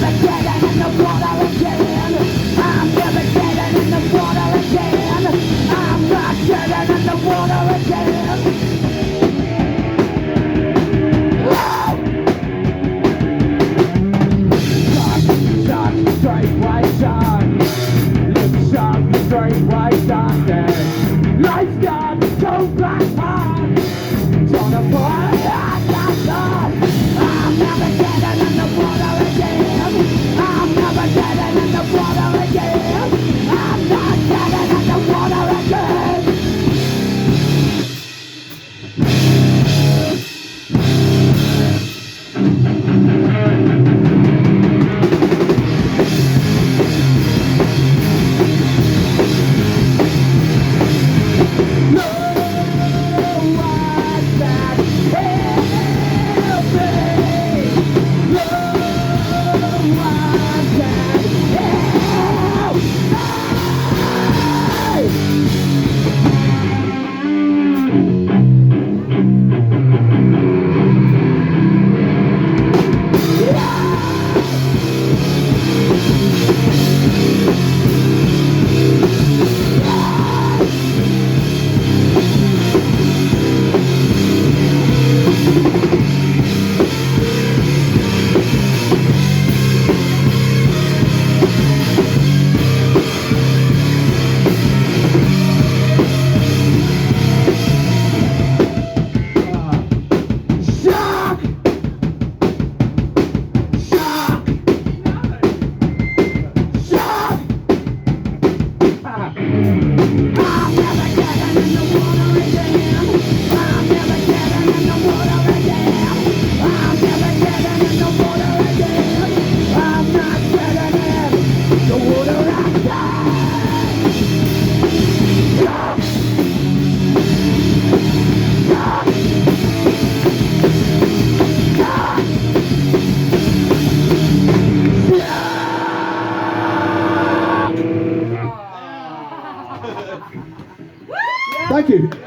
never getting in the water again. I'm never getting in the water again. I'm not getting in the water again. Suck, straight white sun. Lip suck, straight white sun. Life's gone so black hard. Torn apart, I'm never getting in the water again. I'm never getting in the water again. I'm not getting in the water again. Thank you.